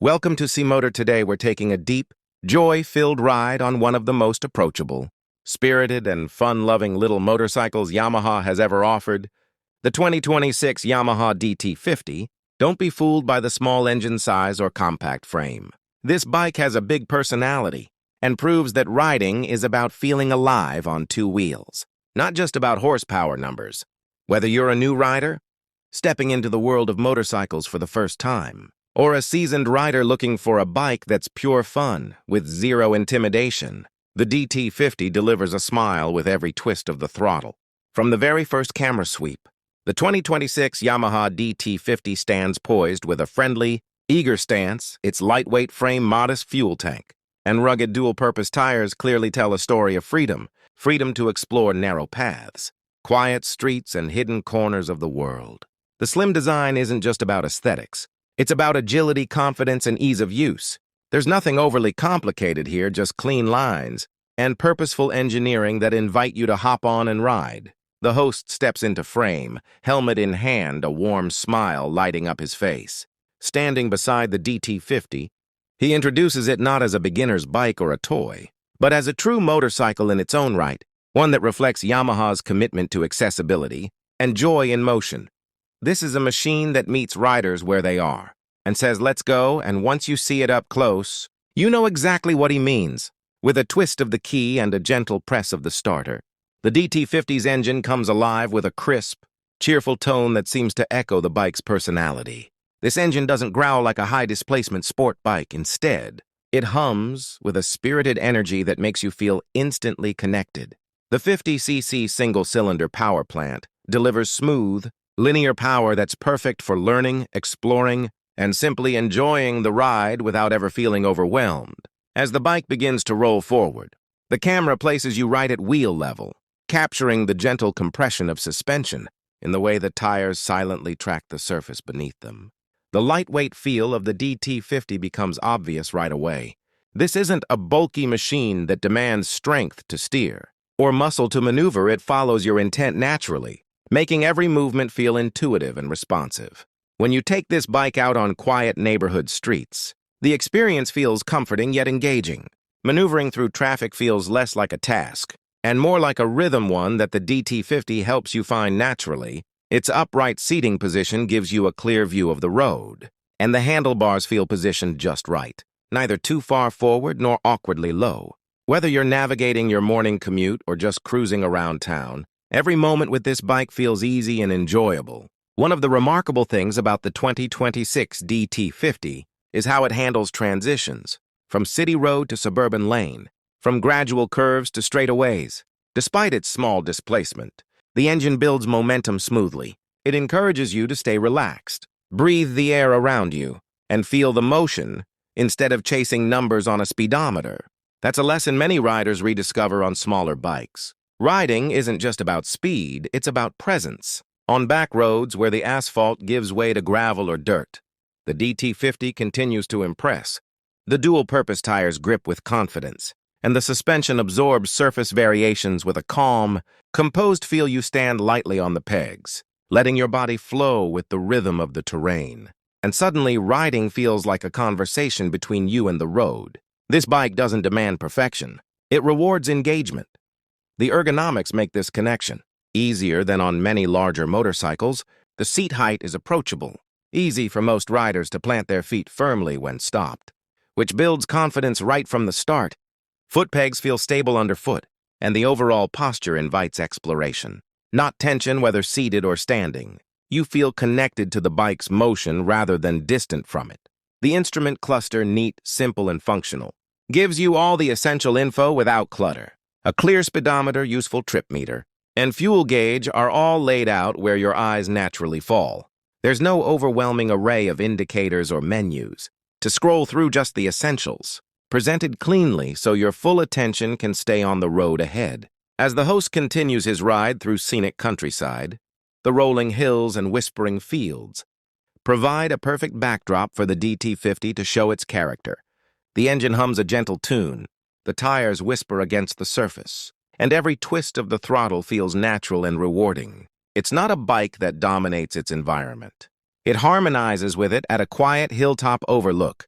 Welcome to C-Motor. Today we're taking a deep, joy-filled ride on one of the most approachable, spirited, and fun-loving little motorcycles Yamaha has ever offered, the 2026 Yamaha DT50. Don't be fooled by the small engine size or compact frame. This bike has a big personality and proves that riding is about feeling alive on two wheels, not just about horsepower numbers. Whether you're a new rider, stepping into the world of motorcycles for the first time, or a seasoned rider looking for a bike that's pure fun with zero intimidation, the DT50 delivers a smile with every twist of the throttle. From the very first camera sweep, the 2026 Yamaha DT50 stands poised with a friendly, eager stance. Its lightweight frame, modest fuel tank, and rugged dual-purpose tires clearly tell a story of freedom to explore narrow paths, quiet streets, and hidden corners of the world. The slim design isn't just about aesthetics. It's about agility, confidence, and ease of use. There's nothing overly complicated here, just clean lines and purposeful engineering that invite you to hop on and ride. The host steps into frame, helmet in hand, a warm smile lighting up his face. Standing beside the DT50, he introduces it not as a beginner's bike or a toy, but as a true motorcycle in its own right, one that reflects Yamaha's commitment to accessibility and joy in motion. This is a machine that meets riders where they are and says, "Let's go," and once you see it up close, you know exactly what he means. With a twist of the key and a gentle press of the starter, the DT50's engine comes alive with a crisp, cheerful tone that seems to echo the bike's personality. This engine doesn't growl like a high-displacement sport bike. Instead, it hums with a spirited energy that makes you feel instantly connected. The 50cc single-cylinder power plant delivers smooth, linear power that's perfect for learning, exploring, and simply enjoying the ride without ever feeling overwhelmed. As the bike begins to roll forward, the camera places you right at wheel level, capturing the gentle compression of suspension in the way the tires silently track the surface beneath them. The lightweight feel of the DT50 becomes obvious right away. This isn't a bulky machine that demands strength to steer or muscle to maneuver. It follows your intent naturally, making every movement feel intuitive and responsive. When you take this bike out on quiet neighborhood streets, the experience feels comforting yet engaging. Maneuvering through traffic feels less like a task and more like a rhythm, one that the DT50 helps you find naturally. Its upright seating position gives you a clear view of the road, and the handlebars feel positioned just right, neither too far forward nor awkwardly low. Whether you're navigating your morning commute or just cruising around town, every moment with this bike feels easy and enjoyable. One of the remarkable things about the 2026 DT50 is how it handles transitions, from city road to suburban lane, from gradual curves to straightaways. Despite its small displacement, the engine builds momentum smoothly. It encourages you to stay relaxed, breathe the air around you, and feel the motion instead of chasing numbers on a speedometer. That's a lesson many riders rediscover on smaller bikes. Riding isn't just about speed, it's about presence. On back roads where the asphalt gives way to gravel or dirt, the DT50 continues to impress. The dual-purpose tires grip with confidence, and the suspension absorbs surface variations with a calm, composed feel. You stand lightly on the pegs, letting your body flow with the rhythm of the terrain. And suddenly, riding feels like a conversation between you and the road. This bike doesn't demand perfection. It rewards engagement. The ergonomics make this connection easier than on many larger motorcycles. The seat height is approachable, easy for most riders to plant their feet firmly when stopped, which builds confidence right from the start. Foot pegs feel stable underfoot, and the overall posture invites exploration, not tension whether seated or standing. You feel connected to the bike's motion rather than distant from it. The instrument cluster, neat, simple, and functional, gives you all the essential info without clutter. A clear speedometer, useful trip meter, and fuel gauge are all laid out where your eyes naturally fall. There's no overwhelming array of indicators or menus to scroll through, just the essentials, presented cleanly so your full attention can stay on the road ahead. As the host continues his ride through scenic countryside, the rolling hills and whispering fields provide a perfect backdrop for the DT50 to show its character. The engine hums a gentle tune, the tires whisper against the surface, and every twist of the throttle feels natural and rewarding. It's not a bike that dominates its environment. It harmonizes with it at a quiet hilltop overlook,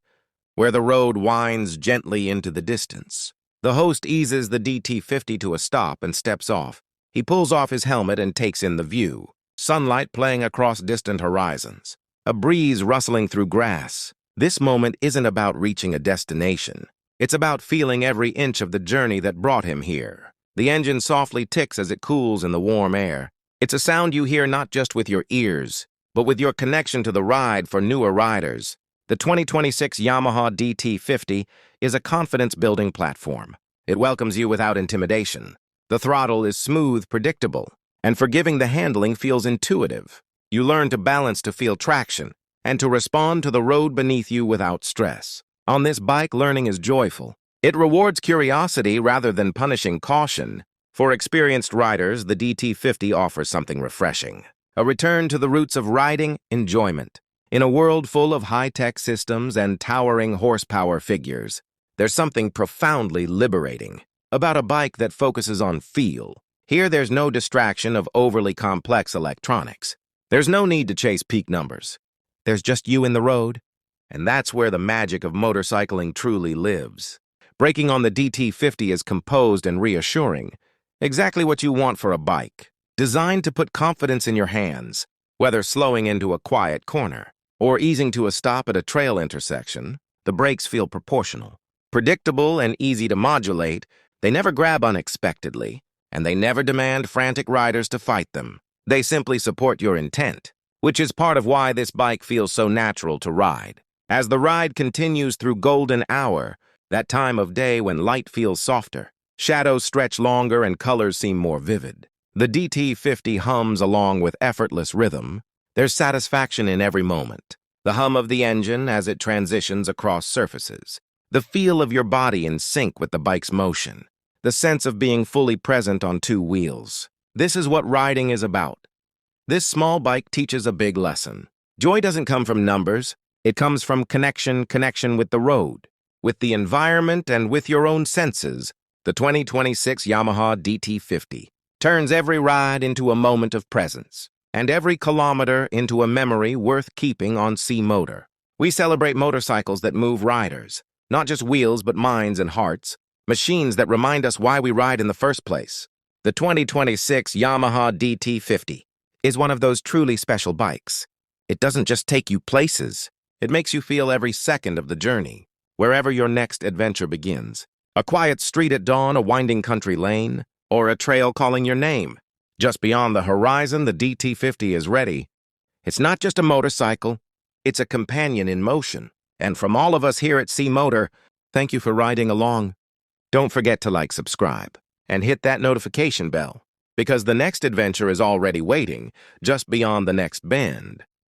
where the road winds gently into the distance. The host eases the DT50 to a stop and steps off. He pulls off his helmet and takes in the view. Sunlight playing across distant horizons. A breeze rustling through grass. This moment isn't about reaching a destination. It's about feeling every inch of the journey that brought him here. The engine softly ticks as it cools in the warm air. It's a sound you hear not just with your ears, but with your connection to the ride. For newer riders, the 2026 Yamaha DT50 is a confidence-building platform. It welcomes you without intimidation. The throttle is smooth, predictable, and forgiving. The handling feels intuitive. You learn to balance to feel traction and to respond to the road beneath you without stress. On this bike, learning is joyful. It rewards curiosity rather than punishing caution. For experienced riders, the DT50 offers something refreshing. A return to the roots of riding enjoyment. In a world full of high-tech systems and towering horsepower figures, there's something profoundly liberating about a bike that focuses on feel. Here, there's no distraction of overly complex electronics. There's no need to chase peak numbers. There's just you in the road, and that's where the magic of motorcycling truly lives. Braking on the DT50 is composed and reassuring, exactly what you want for a bike. Designed to put confidence in your hands, whether slowing into a quiet corner or easing to a stop at a trail intersection, the brakes feel proportional. Predictable and easy to modulate, they never grab unexpectedly, and they never demand frantic riders to fight them. They simply support your intent, which is part of why this bike feels so natural to ride. As the ride continues through golden hour, that time of day when light feels softer, shadows stretch longer and colors seem more vivid, the DT50 hums along with effortless rhythm. There's satisfaction in every moment. The hum of the engine as it transitions across surfaces. The feel of your body in sync with the bike's motion. The sense of being fully present on two wheels. This is what riding is about. This small bike teaches a big lesson. Joy doesn't come from numbers. It comes from connection with the road, with the environment, and with your own senses. The 2026 Yamaha DT50 turns every ride into a moment of presence, and every kilometer into a memory worth keeping on C-Motor. We celebrate motorcycles that move riders, not just wheels but minds and hearts, machines that remind us why we ride in the first place. The 2026 Yamaha DT50 is one of those truly special bikes. It doesn't just take you places, it makes you feel every second of the journey, wherever your next adventure begins. A quiet street at dawn, a winding country lane, or a trail calling your name. Just beyond the horizon, the DT50 is ready. It's not just a motorcycle, it's a companion in motion. And from all of us here at C-Motor, thank you for riding along. Don't forget to subscribe, and hit that notification bell, because the next adventure is already waiting just beyond the next bend.